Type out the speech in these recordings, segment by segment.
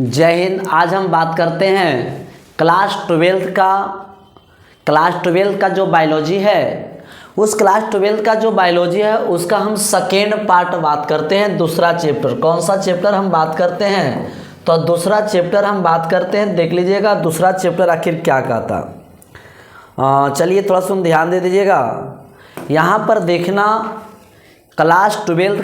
जय हिंद। आज हम बात करते हैं क्लास ट्वेल्थ का जो बायोलॉजी है, उस क्लास ट्वेल्थ का जो बायोलॉजी है उसका हम सेकेंड पार्ट बात करते हैं। दूसरा चैप्टर, कौन सा चैप्टर हम बात करते हैं? तो दूसरा चैप्टर हम बात करते हैं। देख लीजिएगा दूसरा चैप्टर आखिर क्या कहता। चलिए थोड़ा सा ध्यान दे दीजिएगा। यहाँ पर देखना, क्लास ट्वेल्थ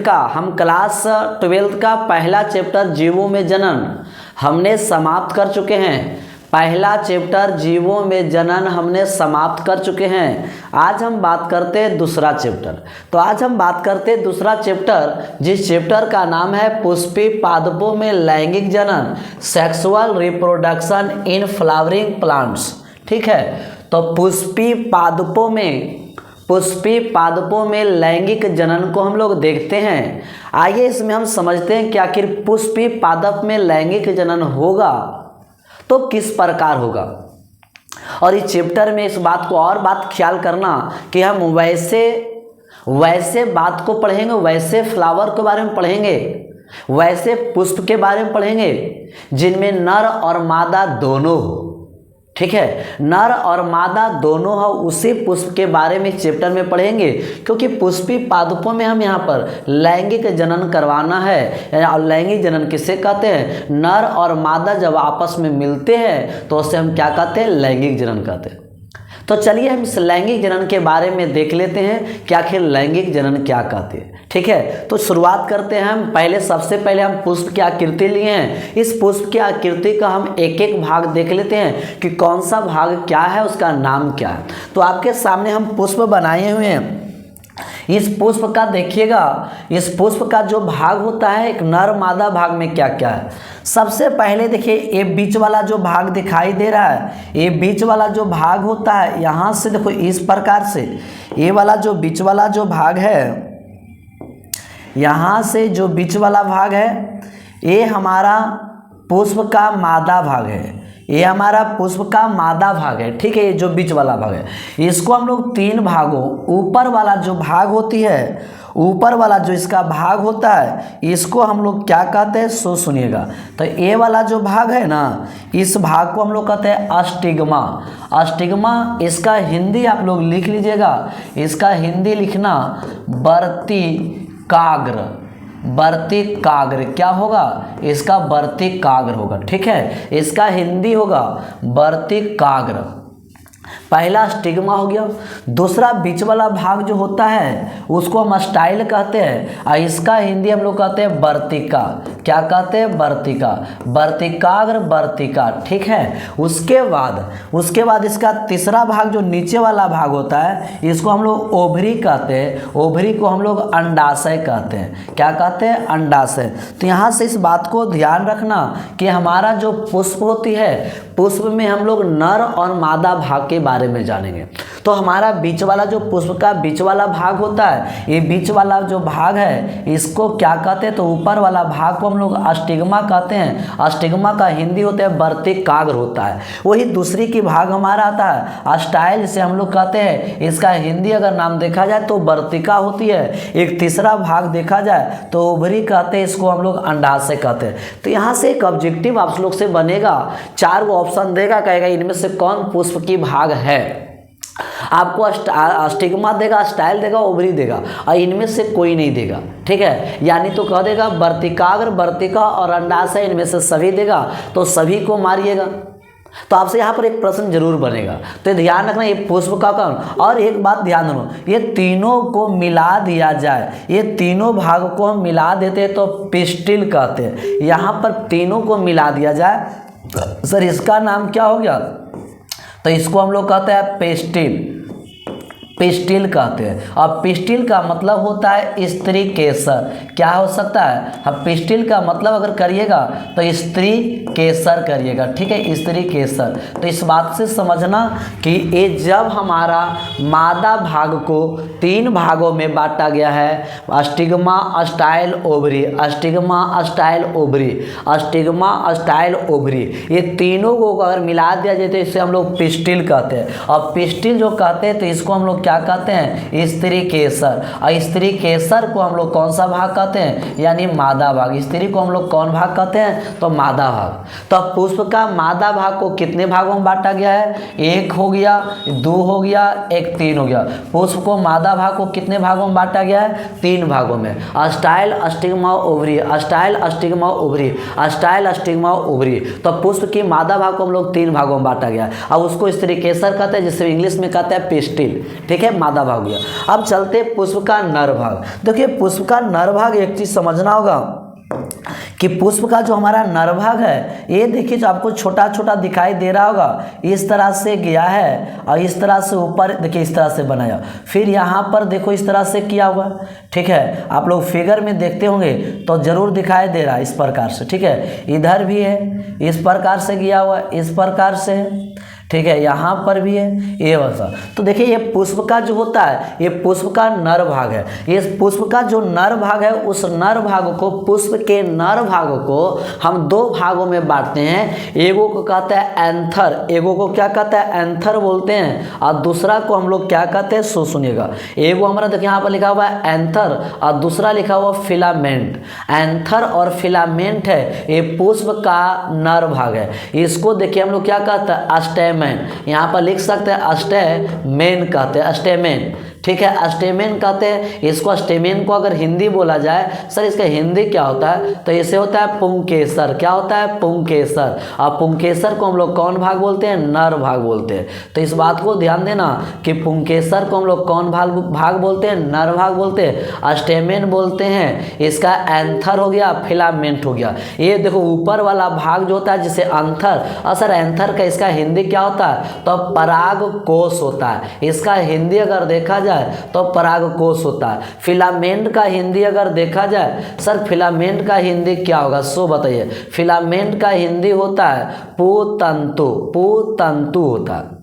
का पहला चैप्टर जीवों में जनन हमने समाप्त कर चुके हैं। पहला चैप्टर जीवों में जनन हमने समाप्त कर चुके हैं। आज हम बात करते हैं दूसरा चैप्टर। तो आज हम बात करते हैं दूसरा चैप्टर, जिस चैप्टर का नाम है पुष्पी पादपों में लैंगिक जनन, sexual reproduction in flowering plants. ठीक है, तो पुष्पी पादपों में लैंगिक जनन को हम लोग देखते हैं। आइए इसमें हम समझते हैं कि आखिर पुष्पी पादप में लैंगिक जनन होगा तो किस प्रकार होगा। और इस चैप्टर में इस बात को और बात ख्याल करना कि हम वैसे बात को पढ़ेंगे, वैसे फ्लावर के बारे में पढ़ेंगे, वैसे पुष्प के बारे में पढ़ेंगे जिनमें नर और मादा दोनों हो। ठीक है, नर और मादा दोनों हो, उसी पुष्प के बारे में चैप्टर में पढ़ेंगे। क्योंकि पुष्पी पादपों में हम यहाँ पर लैंगिक जनन करवाना है। और लैंगिक जनन किसे कहते हैं? नर और मादा जब आपस में मिलते हैं तो उसे हम क्या कहते हैं? लैंगिक जनन कहते हैं। तो चलिए हम इस लैंगिक जनन के बारे में देख लेते हैं कि आखिर लैंगिक जनन क्या कहते हैं। ठीक है, तो शुरुआत करते हैं हम। सबसे पहले हम पुष्प की आकृति लिए हैं। इस पुष्प की आकृति का हम एक एक भाग देख लेते हैं कि कौन सा भाग क्या है, उसका नाम क्या है। तो आपके सामने हम पुष्प बनाए हुए हैं। इस पुष्प का देखिएगा, इस पुष्प का जो भाग होता है, एक नर मादा भाग में क्या क्या है। सबसे पहले देखिए, ये बीच वाला जो भाग दिखाई दे रहा है, ये बीच वाला जो भाग होता है, यहाँ से देखो इस प्रकार से ये वाला जो बीच वाला जो भाग है, यहाँ से जो बीच वाला भाग है, ये हमारा पुष्प का मादा भाग है। ये हमारा पुष्प का मादा भाग है। ठीक है, ये जो बीच वाला भाग है, इसको हम लोग तीन भागों, ऊपर वाला जो भाग होती है, ऊपर वाला जो इसका भाग होता है, इसको हम लोग क्या कहते हैं? सुनिएगा। तो ये वाला जो भाग है ना, इस भाग को हम लोग कहते हैं अस्टिग्मा। अस्टिग्मा, इसका हिंदी आप लोग लिख लीजिएगा। इसका हिंदी लिखना वर्तिकाग्र। क्या होगा? इसका वर्तिकाग्र होगा। ठीक है, इसका हिंदी होगा वर्तिकाग्र। पहला स्टिग्मा हो गया। दूसरा बीच वाला भाग जो होता है उसको हम स्टाइल कहते हैं, और इसका हिंदी हम लोग कहते हैं वर्तिका। क्या कहते हैं? वर्तिका, वर्तिकाग्र, वर्तिका। ठीक है, उसके बाद इसका तीसरा भाग जो नीचे वाला भाग होता है, इसको हम लोग ओवरी कहते हैं। ओवरी को हम लोग अंडाशय कहते हैं। क्या कहते हैं? अंडाशय। तो यहाँ से इस बात को ध्यान रखना कि हमारा जो पुष्प होती है, पुष्प में हम लोग नर और मादा भाग के बारे में जानेंगे। तो हमारा बीच वाला जो पुष्प का बीच वाला भाग होता है, ये बीच वाला जो भाग है, इसको क्या कहते हैं? तो ऊपर वाला भाग को हम लोग अस्टिग्मा कहते हैं। अस्टिग्मा का हिंदी होता है वर्तिकाग्र होता है। वही दूसरी की भाग हमारा आता है अस्टाइल, से हम लोग कहते हैं। इसका हिंदी अगर नाम देखा जाए तो वर्तिका होती है। एक तीसरा भाग देखा जाए तो ओवरी कहते हैं, इसको हम लोग अंडाशय कहते हैं। तो यहाँ से एक ऑब्जेक्टिव आप लोग से बनेगा, 4 ऑप्शन देगा, कहेगा इनमें से कौन पुष्प की भाग है। आपको अस्टिग्मा देगा, स्टाइल देगा, ओवरी देगा, और इनमें से कोई नहीं देगा। ठीक है, यानी तो कह देगा वर्तिकाग्र, वर्तिका और अंडाशय, इनमें से सभी देगा, तो सभी को मारिएगा। तो आपसे यहाँ पर एक प्रश्न जरूर बनेगा, तो ध्यान रखना ये पुष्प का कौन। और एक बात ध्यान दो, ये तीनों को मिला दिया जाए, ये तीनों भाग को हम मिला देते हैं तो पिस्टिल कहते हैं। यहाँ पर तीनों को मिला दिया जाए, सर इसका नाम क्या हो गया? तो इसको हम लोग कहते हैं पिस्टिल कहते हैं। और पिस्टिल का मतलब होता है स्त्री केसर। क्या हो सकता है? हम पिस्टिल का मतलब अगर करिएगा तो स्त्री केसर करिएगा। ठीक है, स्त्री केसर। तो इस बात से समझना कि ये जब हमारा मादा भाग को 3 भागों में बांटा गया है, stigma, style, ovary, stigma, style, ovary, stigma, style, ovary, ये तीनों को अगर मिला दिया जाए तो इसे हम लोग पिस्टिल कहते हैं। और पिस्टिल जो कहते हैं तो इसको हम लोग क्या कहते हैं, स्त्री केसर। और स्त्री केसर को हम लोग कौन सा भाग कहते हैं, यानी मादा भाग। स्त्री को हम लोग कौन भाग कहते हैं, तो मादा भाग। तो पुष्प का मादा भाग को कितने भागों में बांटा गया है, 1 हो गया, 2 हो गया, 1 3 हो गया। पुष्प को मादा भाग को कितने भागों में बांटा गया है, 3 भागों में। Style, stigma, ovary, style, stigma, ovary, style, stigma, ovary. तो पुष्प की मादा भाग को हम लोग 3 भागों में बांटा गया है। अब उसको स्त्री केसर कहते हैं, जिसे इंग्लिश में कहते हैं पिस्टिल। ठीक है, मादा भाग गया। अब चलते पुष्प का नर भाग। देखिए पुष्प का नर भाग एक चीज समझना होगा कि पुष्प का जो हमारा नर भाग है, ये देखिए जो आपको छोटा छोटा दिखाई दे रहा होगा, इस तरह से गया है और इस तरह से ऊपर देखिए इस तरह से बनाया, फिर यहाँ पर देखो इस तरह से किया हुआ। ठीक है, आप लोग फिगर में देखते होंगे तो जरूर दिखाई दे रहा है इस प्रकार से। ठीक है, इधर भी है, इस प्रकार से किया हुआ, इस प्रकार से है। ठीक है, यहाँ पर भी है, ये वैसा। तो देखिए ये पुष्प का जो होता है, ये पुष्प का नर भाग है। ये पुष्प का जो नर भाग है, उस नर भाग को, पुष्प के नर भाग को हम 2 भागों में बांटते हैं। एगो को कहते हैं एंथर, एगो को क्या कहते हैं, एंथर बोलते हैं, और दूसरा को हम लोग क्या कहते हैं, सो सुनिएगा। एगो हमारा देखिए यहाँ पर लिखा हुआ है एंथर और दूसरा लिखा हुआ फिलामेंट। एंथर और फिलामेंट है, ये पुष्प का नर भाग है। इसको देखिए हम लोग क्या कहते हैं, स्टेम, यहाँ पर लिख सकते हैं स्टेमेन कहते हैं, स्टेमेन। ठीक है, स्टेमेन कहते हैं इसको। स्टेमेन को अगर हिंदी बोला जाए, सर इसका हिंदी क्या होता है, तो इसे होता है पुंकेसर। क्या होता है, पुंकेसर। और पुंकेसर को हम लोग कौन भाग बोलते हैं, नर भाग बोलते हैं। तो इस बात को ध्यान देना कि पुंकेसर को हम लोग कौन भाग बोलते हैं, नर भाग बोलते हैं। स्टेमेन बोलते हैं इसका एंथर हो गया, फिलामेंट हो गया। ये देखो ऊपर वाला भाग जो होता है जिसे एंथर, और सर एंथर का इसका हिंदी क्या होता है, तो परागकोश होता है। इसका हिंदी अगर देखा जाए तो परागकोश होता है। फिलामेंट का हिंदी अगर देखा जाए, सर फिलामेंट का हिंदी क्या होगा, सो बताइए। फिलामेंट का हिंदी होता है पुतंतु, पुतंतु होता है,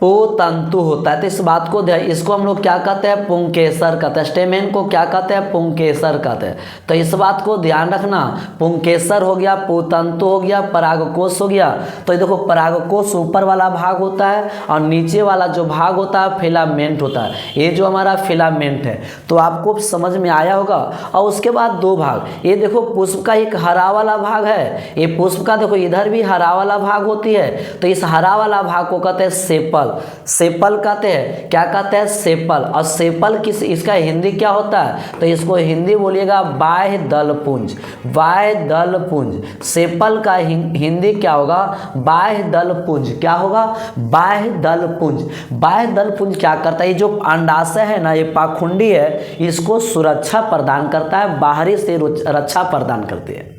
पुतंतु होता है। तो इस बात को इसको हम लोग क्या कहते हैं, पुंकेसर कहते हैं। स्टेमेन को क्या कहते हैं, पुंकेसर कहते हैं। तो इस बात को ध्यान रखना, पुंकेसर हो गया, पुतंतु हो गया, परागकोश हो गया। तो ये देखो परागकोश ऊपर वाला भाग होता है और नीचे वाला जो भाग होता है फिलामेंट होता है। ये जो हमारा फिलामेंट है, तो आपको समझ में आया होगा। और उसके बाद 2 भाग, ये देखो पुष्प का एक हरा वाला भाग है, ये पुष्प का देखो इधर भी हरा वाला भाग होती है। तो इस हरा वाला भाग को कहते हैं सेपल, सेपल कहते हैं। क्या कहते हैं, सेपल। और सेपल किस, इसका हिंदी क्या होता है, तो इसको हिंदी बोलिएगा बाह्य दलपुंज, बाह्य दलपुंज। सेपल का हिंदी क्या होगा, बाह्य दलपुंज। क्या होगा, बाह्य दलपुंज। बाह्य दलपुंज क्या करता है, ये जो अंडाशय है ना, ये पाखुंडी है, इसको सुरक्षा प्रदान करता है, बाहरी से रक्षा प्रदान करती है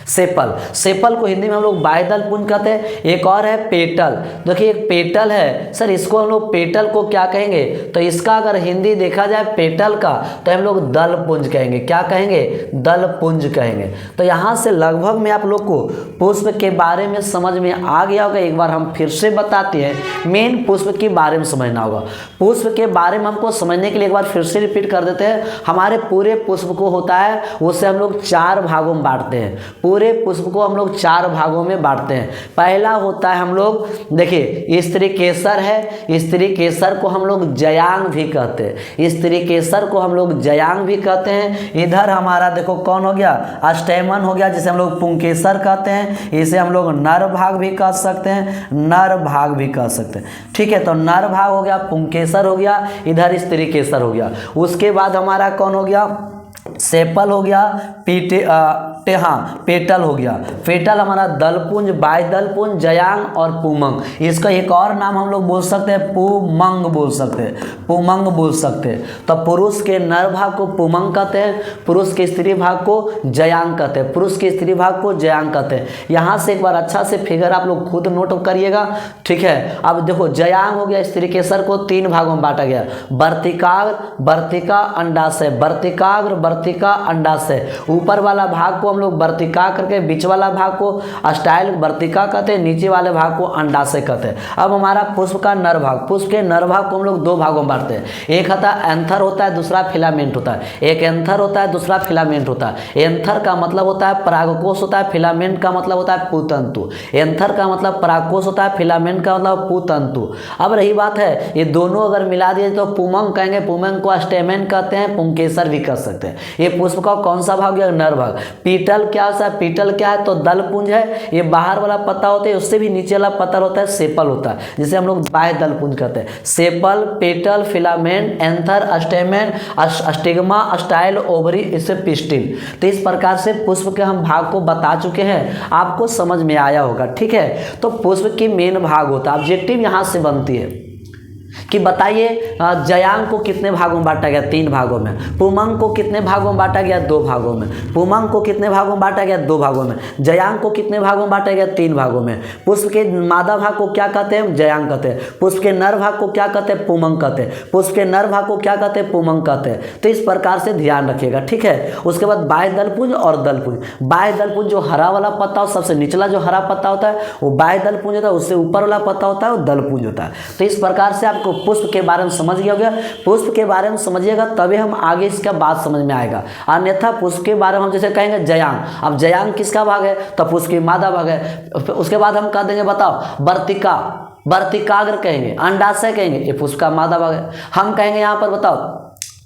सेपल। सेपल को हिंदी में हम लोग बाह्य दलपुंज कहते हैं। एक और है पेटल। देखिए एक पेटल है, सर इसको हम लोग पेटल को क्या कहेंगे, तो इसका अगर हिंदी देखा जाए पेटल का, तो हम लोग दलपुंज कहेंगे। क्या कहेंगे, दलपुंज कहेंगे। तो यहाँ से लगभग में आप लोग को पुष्प के बारे में समझ में आ गया होगा। एक बार हम फिर से बताते हैं, मेन पुष्प के बारे में समझना होगा। पुष्प के बारे में हमको समझने के लिए एक बार फिर से रिपीट कर देते हैं। हमारे पूरे पुष्प को होता है, उसे हम लोग 4 भागों में बांटते हैं। पूरे पुष्प को हम लोग 4 भागों में बांटते हैं। पहला होता है हम लोग, देखिए स्त्री केसर है, स्त्री केसर को हम लोग जयांग भी कहते हैं, स्त्री केसर को हम लोग जयांग भी कहते हैं। इधर हमारा देखो कौन हो गया, अस्टेमन हो गया, जिसे हम लोग पुंकेसर कहते हैं। इसे हम लोग नर भाग भी कह सकते हैं, नर भाग भी कह सकते हैं। ठीक है, तो नर भाग हो गया, पुंकेसर हो गया, इधर स्त्री केसर हो गया। उसके बाद हमारा कौन हो गया, सेपल हो गया, पेटल हो गया। पेटल हमारा दलपुंज, बाह्य दलपुंज, जयांग और पुमंग। इसका एक और नाम हम लोग बोल सकते हैं, पुमंग बोल सकते हैं, पुमंग बोल सकते हैं। तो पुरुष के नर भाग को पुमंग कहते हैं, पुरुष के स्त्री भाग को जयांग कहते हैं, पुरुष के स्त्री भाग को जयांग कहते हैं। यहाँ से एक बार अच्छा से फिगर आप लोग खुद नोट करिएगा। ठीक है, अब देखो जयांग हो गया, स्त्री केसर को 3 भागों में बांटा गया, वर्तिकाग्र, वर्तिका, अंडाशय, वर्तिकाग्र, वर्तिका, अंडाशय। ऊपर वाला भाग को हम हम लोग वर्तिका करके बीच वाला भाग को स्टाइल वर्तिका कहते हैं, नीचे वाले भाग को अंडाशय कहते हैं। अब हमारा पुष्प का नर भाग, पुष्प के नर भाग को हम लोग दो भागों में बांटते हैं, एक होता है एंथर होता है, दूसरा फिलामेंट होता है। एक एंथर होता है, दूसरा फिलामेंट होता है। एंथर का मतलब होता है परागकोश होता है, फिलामेंट का मतलब होता है पुतंतु। एंथर का मतलब परागकोश होता है, फिलामेंट का मतलब पुतंतु। अब रही बात है ये दोनों अगर मिला दिए तो पुमंग कहेंगे, पुमंग को स्टेमेन कहते हैं, पुंकेसर भी कह सकते हैं। ये पुष्प का कौन सा भाग है? नर भाग। पीटल क्या होता है? पीटल क्या है? तो दलपुंज है। ये बाहर वाला पत्ता होता है, उससे भी नीचे वाला पत्ता होता है सेपल होता है, जिसे हम लोग बाह्य दलपुंज कहते हैं। Sepal, petal, filament, anther, stamen, stigma, style, ovary, इससे पिस्टिल। तो इस प्रकार से पुष्प के हम भाग को बता चुके हैं, आपको समझ में आया होगा। ठीक है, तो पुष्प की मेन भाग होता है, ऑब्जेक्टिव यहाँ से बनती है कि बताइए जयांग को कितने भागों में बांटा गया? 3 भागों में। पुमंग को कितने भागों में बांटा गया? 2 भागों में। पुमंग को कितने भागों में बांटा गया? 2 भागों में। जयांग को कितने भागों में बांटा गया? 3 भागों में। पुष्प के मादा भाग को क्या कहते हैं? जयांग कहते हैं। पुष्प के नर भाग को क्या कहते हैं? पुमंग कहते हैं। पुष्प के नर भाग को क्या कहते हैं? पुमंग कहते हैं। तो इस प्रकार से ध्यान रखिएगा। ठीक है, उसके बाद बाह्य दलपुंज और दलपुंज। बाह्य दलपुंज जो हरा वाला पत्ता हो, सबसे निचला जो हरा पत्ता होता है वो बाह्य दलपुंज होता है, उससे ऊपर वाला पत्ता होता है वो दलपुंज होता है। तो इस प्रकार से आपको पुष्प के बारे में समझ गया होगा। पुष्प के बारे में समझिएगा तभी हम आगे इसका बात समझ में आएगा, अन्यथा पुष्प के बारे में हम जैसे कहेंगे जयांग, अब जयांग किसका भाग है? तो पुष्प की मादा भाग है। उसके बाद हम कह देंगे बताओ वर्तिका, वर्तिकाग्र कहेंगे, अंडाशय कहेंगे, ये पुष्प का मादा भाग है। हम कहेंगे यहाँ पर बताओ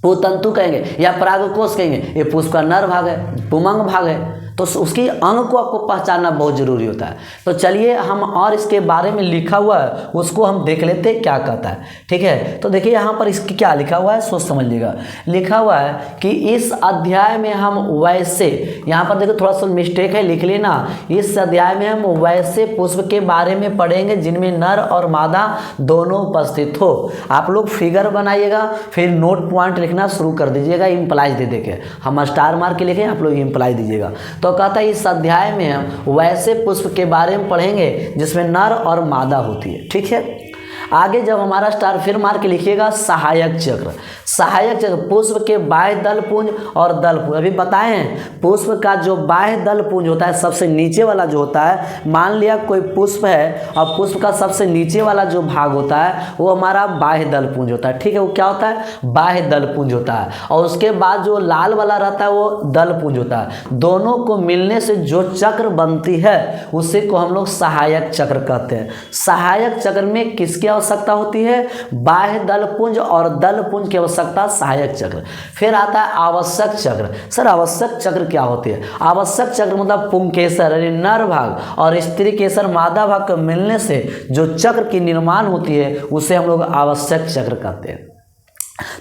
पुतंतु कहेंगे या परागकोश कहेंगे, ये पुष्प का नर भाग है, पुमंग भाग है। तो उसकी अंग को आपको पहचानना बहुत जरूरी होता है। तो चलिए हम और इसके बारे में लिखा हुआ है उसको हम देख लेते हैं क्या कहता है। ठीक है, तो देखिए यहाँ पर इसकी क्या लिखा हुआ है, सोच समझ लीजिएगा। लिखा हुआ है कि इस अध्याय में हम वैसे, यहाँ पर देखो थोड़ा सा मिस्टेक है, लिख लेना। इस अध्याय में हम वैसे पुष्प के बारे में पढ़ेंगे जिनमें नर और मादा दोनों उपस्थित हो। आप लोग फिगर बनाइएगा, फिर नोट पॉइंट लिखना शुरू कर दीजिएगा, इम्प्लाइज दे देके। हम स्टार मार के लिखें, आप लोग इम्प्लाइज दीजिएगा। तो कहता है इस अध्याय में हम वैसे पुष्प के बारे में पढ़ेंगे जिसमें नर और मादा होती है। ठीक है, आगे जब हमारा स्टार फिर मार के लिखिएगा सहायक चक्र। सहायक चक्र पुष्प के बाह्य दलपुंज और दलपुंज अभी बताए हैं। पुष्प का जो बाह्य दलपुंज होता है, सबसे नीचे वाला जो होता है, मान लिया कोई पुष्प है और पुष्प का सबसे नीचे वाला जो भाग होता है वो हमारा बाह्य दलपुंज होता है। ठीक है, वो क्या होता है? बाह्य दलपुंज होता है। और उसके बाद जो लाल वाला रहता है वो दलपुंज होता है। दोनों को मिलने से जो चक्र बनती है उसी को हम लोग सहायक चक्र कहते हैं। सहायक चक्र में किसकी आवश्यकता होती है? बाह्य दलपुंज और दलपुंज की आवश्यकता सहायक चक्र। फिर आता है आवश्यक चक्र। सर आवश्यक चक्र क्या होती है? आवश्यक चक्र मतलब पुंकेसर यानी नर भाग और स्त्री केसर मादा भाग के मिलने से जो चक्र की निर्माण होती है उसे हम लोग आवश्यक चक्र कहते हैं।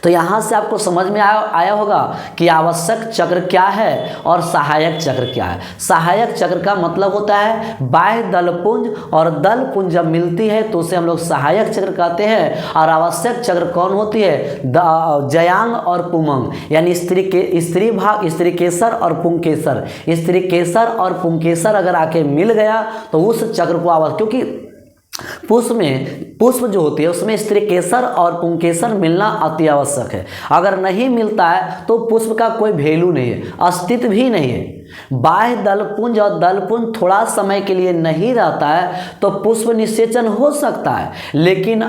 तो यहाँ से आपको समझ में आया होगा कि आवश्यक चक्र क्या है और सहायक चक्र क्या है। सहायक चक्र का मतलब होता है बाह्य दलपुंज और दलपुंज जब मिलती है तो उसे हम लोग सहायक चक्र कहते हैं। और आवश्यक चक्र कौन होती है? जयांग और पुमंग यानी स्त्री भाग, स्त्री केसर और पुंकेसर। स्त्री केसर और पुंकेसर अगर आके मिल गया तो उस चक्र को आवश्यक, क्योंकि पुष्प जो होती है उसमें स्त्री केसर और पुंकेसर मिलना अति आवश्यक है। अगर नहीं मिलता है तो पुष्प का कोई वैल्यू नहीं है, अस्तित्व भी नहीं है। बाह्य दलपुंज और दलपुंज थोड़ा समय के लिए नहीं रहता है तो पुष्प निषेचन हो सकता है, लेकिन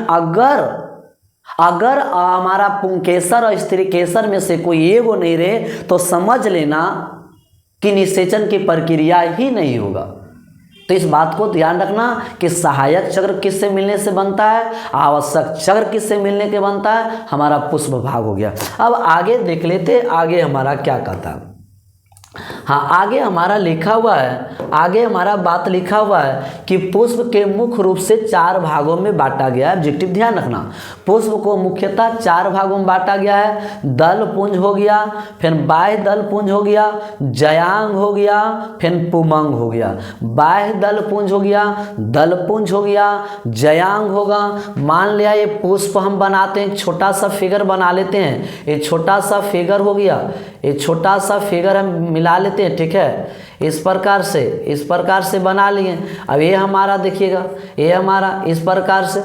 अगर हमारा पुंकेसर और स्त्री केसर में से कोई एगो नहीं रहे तो समझ लेना कि निषेचन की प्रक्रिया ही नहीं होगा। तो इस बात को ध्यान रखना कि सहायक चक्र किससे मिलने से बनता है, आवश्यक चक्र किससे मिलने के बनता है, हमारा पुष्प भाग हो गया। अब आगे देख लेते, आगे हमारा क्या कहता है। हाँ, आगे हमारा लिखा हुआ है, आगे हमारा बात लिखा हुआ है कि पुष्प के मुख्य रूप से 4 भागों में बांटा गया है। ऑब्जेक्टिव ध्यान रखना, पुष्प को मुख्यतः 4 भागों में बांटा गया है। दलपुंज हो गया, फिर बाह्य दलपुंज हो गया, जयांग हो गया, फिर पुमंग हो गया। बाह्य दलपुंज हो गया, दलपुंज हो गया, जयांग होगा। मान लिया ये पुष्प हम बनाते हैं, छोटा सा फिगर बना लेते हैं। ये छोटा सा फिगर हो गया, ये छोटा सा फिगर हम मिला लेते हैं। ठीक है, इस प्रकार से बना लिए। अब ये हमारा देखिएगा, ये हमारा इस प्रकार से,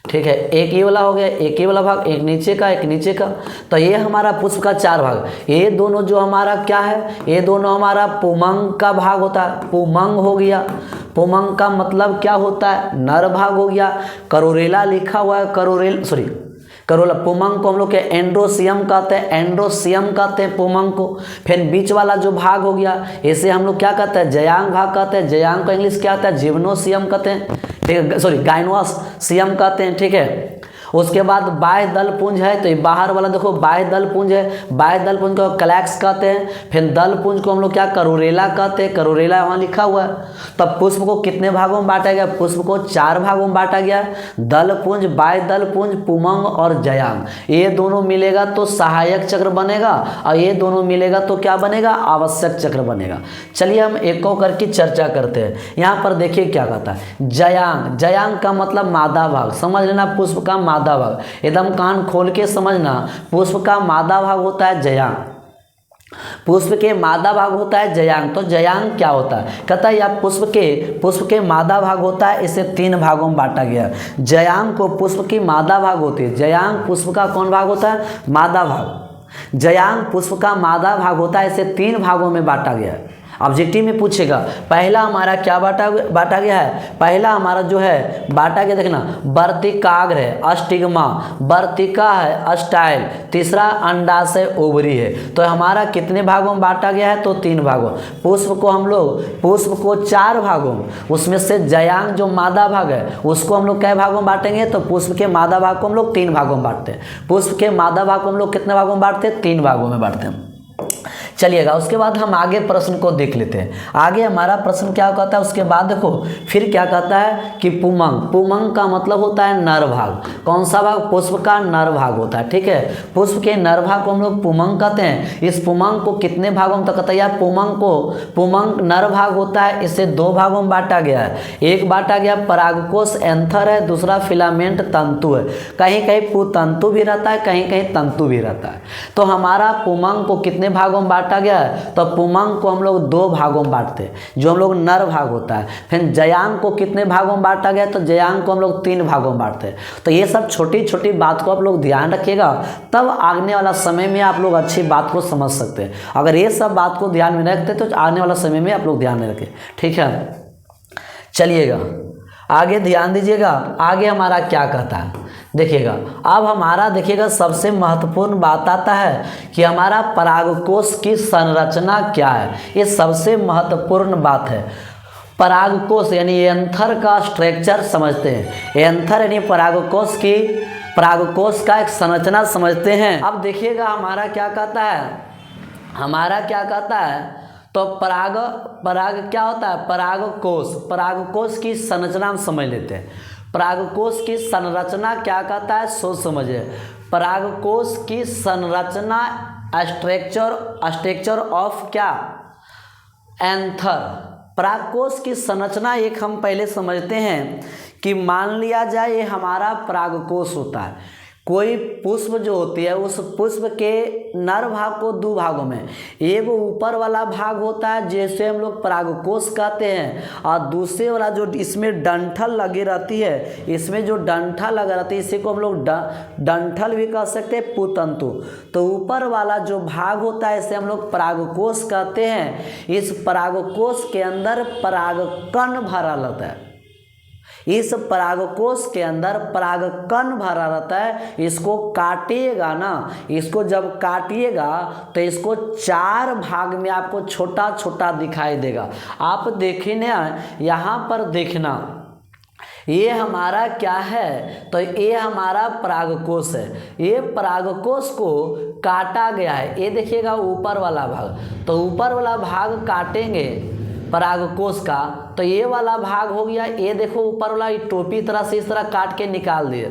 ठीक है, एक ये वाला हो गया, एक ये वाला भाग, एक नीचे का, एक नीचे का। तो ये हमारा पुष्प का 4 भाग। ये दोनों जो हमारा क्या है, ये दोनों हमारा पुमंग का भाग होता है, पुमंग हो गया। पुमंग का मतलब क्या होता है, नर भाग हो गया। करोरेला लिखा हुआ है, करोला, पुमंग को हम लोग के एंड्रोसियम कहते हैं, एंड्रोसियम कहते हैं पुमंग को। फिर बीच वाला जो भाग हो गया, इसे हम लोग क्या कहते हैं, जयांग भाग कहते हैं। जयांग का इंग्लिश क्या होता है, जिम्नोसियम कहते हैं, ठीक है, गाइनोसियम कहते हैं, ठीक है। उसके बाद बाह्य दल पुंज है, तो ये बाहर वाला देखो बाह्य दल पुंज है, बाह्य दल पुंज को क्लैक्स कहते हैं। फिर दल पुंज को हम लोग क्या करोरेला कहते हैं, करोरेला वहाँ लिखा हुआ है। तब पुष्प को कितने भागों में बांटा गया, पुष्प को 4 भागों में बांटा गया। दल पुंज, बाह्य दल पुंज, पुमंग और जयांग, ये दोनों मिलेगा तो सहायक चक्र बनेगा, और ये दोनों मिलेगा तो क्या बनेगा, आवश्यक चक्र बनेगा। चलिए हम एक एक करके चर्चा करते हैं। यहाँ पर देखिए क्या कहता है, जयांग, जयांग का मतलब मादा भाग, समझ लेना, पुष्प का मादा भाग, एकदम कान खोल के समझना। पुष्प का मादा भाग होता है जयांग, पुष्प के मादा भाग होता है जयांग। तो जयांग क्या होता है, कहता है या पुष्प के मादा भाग होता है, इसे 3 भागों में बांटा गया। जयांग को पुष्प की मादा भाग होती है, जयांग पुष्प का कौन भाग होता है, मादा भाग। जयांग पुष्प का मादा भाग होता है, इसे 3 भागों में बांटा गया है। ऑब्जेक्टिव में पूछेगा, पहला हमारा क्या बांटा गया है, पहला हमारा जो है बांटा गया, देखना, वर्तिकाग्र है, अस्टिग्मा, वर्तिका है, स्टाइल, तीसरा अंडाशय ओवरी है। तो हमारा कितने भागों में बांटा गया है, तो 3 भागों। पुष्प को 4 भागों, उसमें से जयांग जो मादा भाग है उसको हम लोग कै भागों में बांटेंगे, तो पुष्प के मादा भाग को हम लोग 3 भागों में बांटते हैं। पुष्प के मादा भाग को हम लोग कितने भागों में बांटते हैं, 3 भागों में बांटते हैं। चलिएगा, उसके बाद हम आगे प्रश्न को देख लेते हैं। आगे हमारा प्रश्न क्या कहता है, उसके बाद देखो फिर क्या कहता है कि पुमंग, पुमंग का मतलब होता है नर भाग। कौन सा भाग, पुष्प का नर भाग होता है, ठीक है। पुष्प के नर भाग को हम लोग पुमंग कहते हैं। इस पुमंग को कितने भागों में, तो कहता है यार पुमंग नर भाग होता है, इसे 2 भागों में बांटा गया है। एक बांटा गया परागकोश एंथर है, दूसरा फिलामेंट तंतु है। कहीं कहीं पुतंतु भी रहता है, कहीं कहीं तंतु भी रहता है। तो हमारा पुमंग को कितने भागों में बांटा गया है, तो पुमंग को हम लोग 2 भागों में बांटते हैं, जो हम लोग नर भाग होता है। फिर जयांग को कितने भागों में बांटा गया, तो जयांग को हम लोग 3 भागों में बांटते हैं। तो ये सब छोटी छोटी बात को आप लोग ध्यान रखिएगा, तब आने वाला समय में आप लोग अच्छी बात को समझ सकते हैं। अगर ये सब बात को ध्यान में रखते तो आने वाला समय में आप लोग ध्यान में रखें, ठीक है। चलिएगा आगे ध्यान दीजिएगा, आगे हमारा क्या कहता है देखिएगा। अब हमारा देखिएगा सबसे महत्वपूर्ण बात आता है कि हमारा परागकोश की संरचना क्या है। ये सबसे महत्वपूर्ण बात है। परागकोश यानी एंथर का स्ट्रक्चर समझते हैं, एंथर यानी परागकोश का एक संरचना समझते हैं। अब देखिएगा हमारा क्या कहता है, तो पराग क्या होता है, परागकोश की संरचना हम समझ लेते हैं। परागकोश की संरचना क्या कहता है, सोच समझिए। परागकोश की संरचना स्ट्रक्चर ऑफ क्या, एंथर। परागकोश की संरचना एक हम पहले समझते हैं कि मान लिया जाए ये हमारा परागकोश होता है। कोई पुष्प जो होती है उस पुष्प के नर भाग को 2 भागों में, एक ऊपर वाला भाग होता है जैसे हम लोग परागकोश कहते हैं, और दूसरे वाला जो इसमें डंठल लगी रहती है, इसमें जो डंठल लगा रहती है इसी को हम लोग डंठल भी कह सकते हैं, पुतंतु। तो ऊपर वाला जो भाग होता है इसे हम लोग परागकोश कहते हैं। इस परागकोश के अंदर परागकण भरा रहता है, इस परागकोश के अंदर परागकण भरा रहता है। इसको काटिएगा ना, इसको जब काटिएगा तो इसको 4 भाग में आपको छोटा छोटा दिखाई देगा। आप देखिए ना, यहाँ पर देखना, ये हमारा क्या है, तो ये हमारा परागकोश है। ये परागकोश को काटा गया है, ये देखिएगा ऊपर वाला भाग। तो ऊपर वाला भाग काटेंगे परागकोश का, तो ये वाला भाग हो गया, ये देखो ऊपर वाला टोपी तरह से इस तरह काट के निकाल दिए।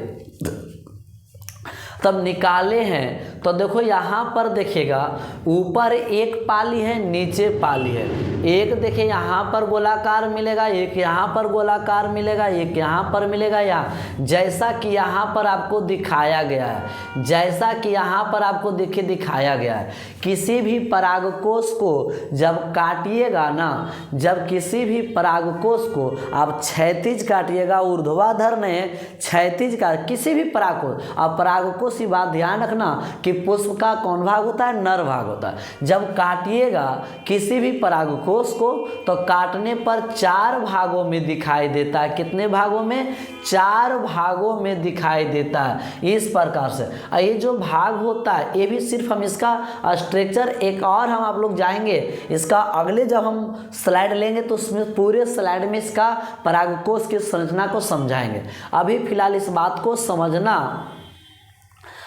तब निकाले हैं तो देखो यहाँ पर देखिएगा ऊपर एक पाली है, नीचे पाली है। एक देखिए यहाँ पर गोलाकार मिलेगा, एक यहाँ पर गोलाकार मिलेगा, एक यहाँ पर मिलेगा। यहाँ जैसा कि यहाँ पर आपको दिखाया गया है, जैसा कि यहाँ पर आपको दिखाया गया है। किसी भी परागकोश को जब काटिएगा ना, जब किसी भी परागकोश को आप क्षैतिज काटिएगा, ऊर्ध्वाधर नहीं, क्षैतिज का किसी भी परागकोश। अब परागकोश की बात ध्यान रखना कि पुष्प का कौन भाग होता है, नर भाग होता है। जब काटिएगा किसी भी परागकोश को तो काटने पर 4 भागों में दिखाई देता है। कितने भागों में? 4 भागों में दिखाई देता है। इस प्रकार से ये जो भाग होता है, ये भी सिर्फ हम इसका स्ट्रक्चर एक और हम आप लोग जाएंगे इसका अगले जब हम स्लाइड लेंगे तो उसमें पूरे स्लाइड में इसका परागकोश की संरचना को समझाएंगे। अभी फिलहाल इस बात को समझना,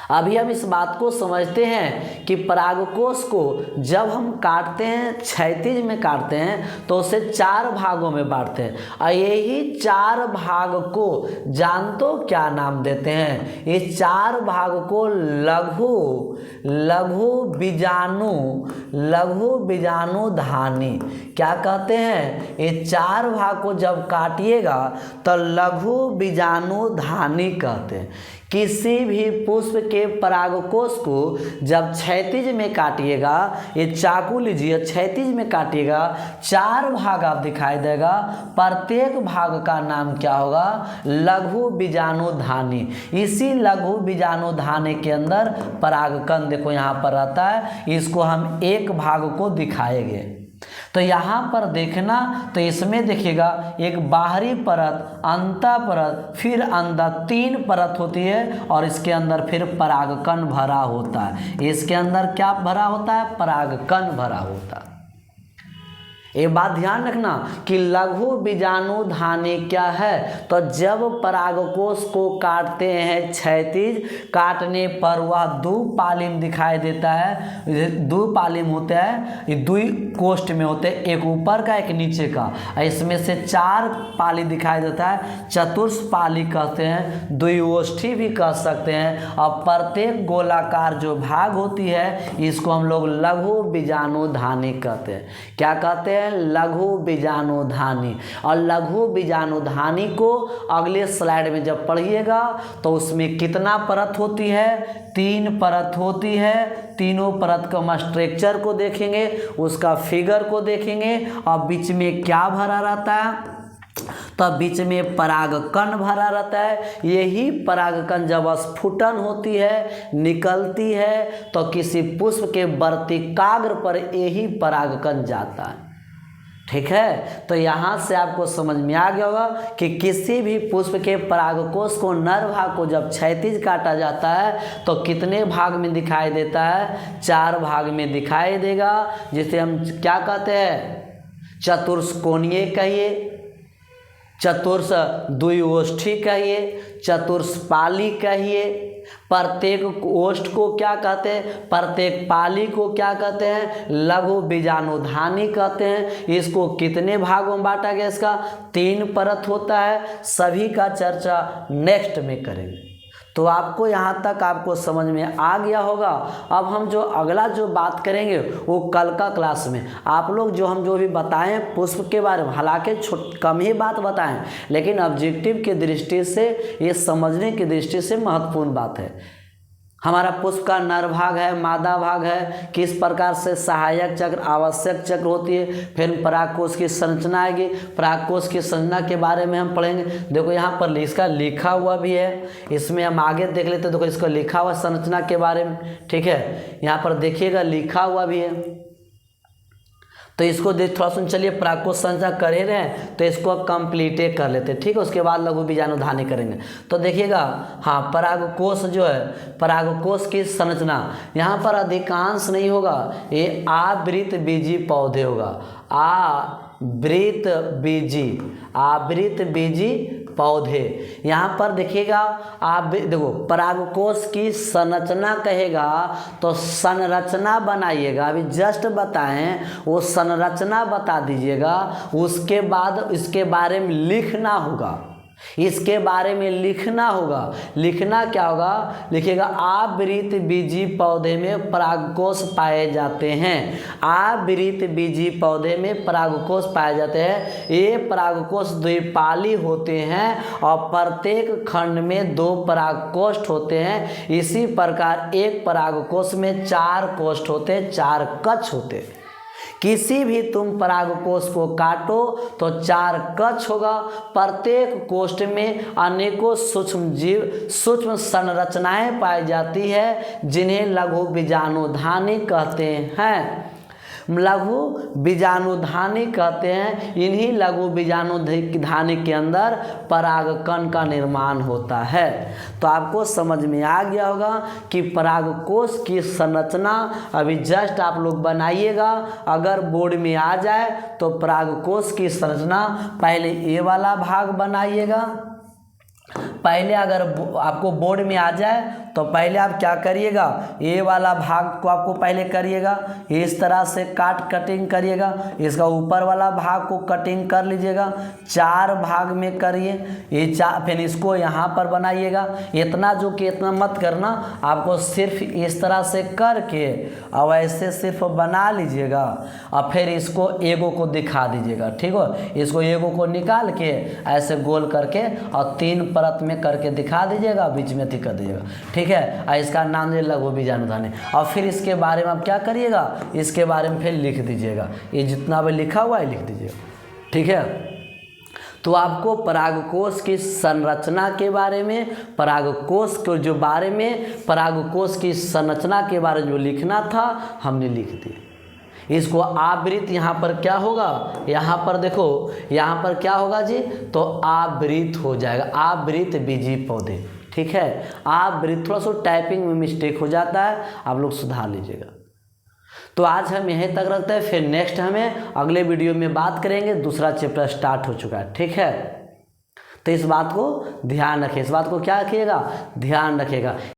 अभी हम इस बात को समझते हैं कि परागकोश को जब हम काटते हैं, क्षैतिज में काटते हैं तो उसे 4 भागों में बांटते हैं। और यही 4 भाग को जानतो क्या नाम देते हैं? ये 4 भाग को लघु बीजाणु धानी क्या कहते हैं? ये 4 भाग को जब काटिएगा तो लघु बीजाणु धानी कहते हैं। किसी भी पुष्प के परागकोश को जब क्षैतिज में काटिएगा, ये चाकू लीजिए, क्षैतिज में काटिएगा, 4 भाग आप दिखाई देगा। प्रत्येक भाग का नाम क्या होगा? लघु बीजाणुधानी। इसी लघु बीजाणुधानी के अंदर परागकण देखो यहाँ पर रहता है, इसको हम एक भाग को दिखाएंगे। तो यहाँ पर देखना तो इसमें देखिएगा एक बाहरी परत, अंतः परत, फिर अंदर 3 परत होती है और इसके अंदर फिर परागकण भरा होता है। इसके अंदर क्या भरा होता है? परागकण भरा होता है। ये बात ध्यान रखना कि लघु बीजाणुधानी क्या है? तो जब परागकोश को काटते हैं क्षैतिज, काटने पर वह 2 पालिम दिखाई देता है। 2 पालिम होते हैं, ये 2 कोष्ठ में होते हैं, एक ऊपर का एक नीचे का। इसमें से 4 पाली दिखाई देता है, चतुर्ष पाली कहते हैं, द्विओष्ठी भी कह सकते हैं। और प्रत्येक गोलाकार जो भाग होती है इसको हम लोग लघु बीजाणुधानी कहते हैं। क्या कहते हैं? लघु बीजाणुधानी। और लघु बीजाणुधानी को अगले स्लाइड में जब पढ़िएगा तो उसमें कितना परत होती है? 3 परत होती है। तीनों परत का हम स्ट्रक्चर को देखेंगे, उसका फिगर को देखेंगे और बीच में क्या भरा रहता है? तब बीच में परागकण भरा रहता है। यही परागकण जब स्फुटन होती है, निकलती है, तो किसी पुष्प के वर्तिकाग्र पर यही परागकण जाता है। ठीक है, तो यहाँ से आपको समझ में आ गया होगा कि किसी भी पुष्प के परागकोश को, नर भाग को जब क्षैतिज काटा जाता है तो कितने भाग में दिखाई देता है? 4 भाग में दिखाई देगा, जिसे हम क्या कहते हैं? चतुर्षकोणीय कहिए, चतुर्ष द्विओष्ठी कहिए, चतुर्षपाली कहिए। प्रत्येक ओष्ठ को क्या कहते हैं? प्रत्येक पाली को क्या कहते हैं? लघु बीजाणुधानी कहते हैं। इसको कितने भागों में बांटा गया? इसका 3 परत होता है। सभी का चर्चा नेक्स्ट में करेंगे। तो आपको यहाँ तक आपको समझ में आ गया होगा। अब हम जो अगला जो बात करेंगे वो कल का क्लास में। आप लोग जो भी बताएं पुष्प के बारे में, हालांकि कम ही बात बताएं, लेकिन ऑब्जेक्टिव की दृष्टि से, ये समझने की दृष्टि से महत्वपूर्ण बात है। हमारा पुष्प का नर भाग है, मादा भाग है, किस प्रकार से सहायक चक्र, आवश्यक चक्र होती है। फिर परागकोश की संरचना आएगी, परागकोश की संरचना के बारे में हम पढ़ेंगे। देखो यहाँ पर इसका लिखा हुआ भी है, इसमें हम आगे देख लेते हैं। देखो इसको लिखा हुआ संरचना के बारे में, ठीक है, यहाँ पर देखिएगा लिखा हुआ भी है। तो इसको देख थोड़ा सुन, चलिए परागकोश संरचना कर ही रहे हैं तो इसको कंप्लीट कर लेते हैं, ठीक है। उसके बाद लघु बीजाणुधानी करेंगे। तो देखिएगा, हाँ, परागकोश जो है, परागकोश की संरचना यहाँ पर अधिकांश नहीं होगा, ये आवृत बीजी पौधे होगा। आवृत बीजी पौधे। यहाँ पर देखिएगा, आप देखो परागकोश की संरचना कहेगा तो संरचना बनाइएगा। अभी जस्ट बताएं, वो संरचना बता दीजिएगा, उसके बाद इसके बारे में लिखना होगा। इसके बारे में लिखना होगा। लिखना क्या होगा, लिखिएगा आवृत बीजी पौधे में परागकोश पाए जाते हैं। आवृत बीजी पौधे में परागकोश पाए जाते हैं। ये परागकोश द्विपाली होते हैं और प्रत्येक खंड में 2 परागकोष्ठ होते हैं। इसी प्रकार एक परागकोश में 4 कोष्ठ होते हैं, 4 कक्ष होते हैं। किसी भी तुम परागकोश को काटो तो 4 कक्ष होगा। प्रत्येक कोष्ठ में अनेकों सूक्ष्म जीव, सूक्ष्म संरचनाएं पाई जाती है, जिन्हें लघु बीजाणुधानी कहते हैं। लघु बीजाणुधानी कहते हैं। इन्हीं लघु बीजाणुधानी के अंदर परागकण का निर्माण होता है। तो आपको समझ में आ गया होगा कि परागकोश की संरचना अभी जस्ट आप लोग बनाइएगा। अगर बोर्ड में आ जाए तो परागकोश की संरचना पहले ये वाला भाग बनाइएगा। पहले अगर आपको बोर्ड में आ जाए तो पहले आप क्या करिएगा, ये वाला भाग को आपको पहले करिएगा, इस तरह से कटिंग करिएगा। इसका ऊपर वाला भाग को कटिंग कर लीजिएगा, 4 भाग में करिए। ये 4, फिर इसको यहाँ पर बनाइएगा। इतना जो कि इतना मत करना, आपको सिर्फ इस तरह से करके और ऐसे सिर्फ बना लीजिएगा और फिर इसको एगो को दिखा दीजिएगा। ठीक हो, इसको एगो को निकाल के ऐसे गोल करके और 3 परत में करके दिखा दीजिएगा, बीच में कर दीजिएगा। ठीक है, और इसका नाम है लघु बीजाणुधानी। और फिर इसके बारे में आप क्या करिएगा, इसके बारे में फिर लिख दीजिएगा। ये जितना भी लिखा हुआ है लिख दीजिएगा। ठीक है, तो आपको परागकोश की संरचना के बारे में, परागकोश के जो बारे में, परागकोश की संरचना के बारे में जो लिखना था हमने लिख दिया। इसको आवृत, यहाँ पर क्या होगा, यहाँ पर देखो, यहाँ पर क्या होगा जी, तो आवृत हो जाएगा, आवृत बीजी पौधे। ठीक है, आवृत, थोड़ा सा टाइपिंग में मिस्टेक हो जाता है, आप लोग सुधार लीजिएगा। तो आज हम यहीं तक रखते हैं, फिर नेक्स्ट हमें अगले वीडियो में बात करेंगे। दूसरा चैप्टर स्टार्ट हो चुका है। ठीक है, तो इस बात को ध्यान रखिए, इस बात को क्या रखिएगा, ध्यान रखिएगा।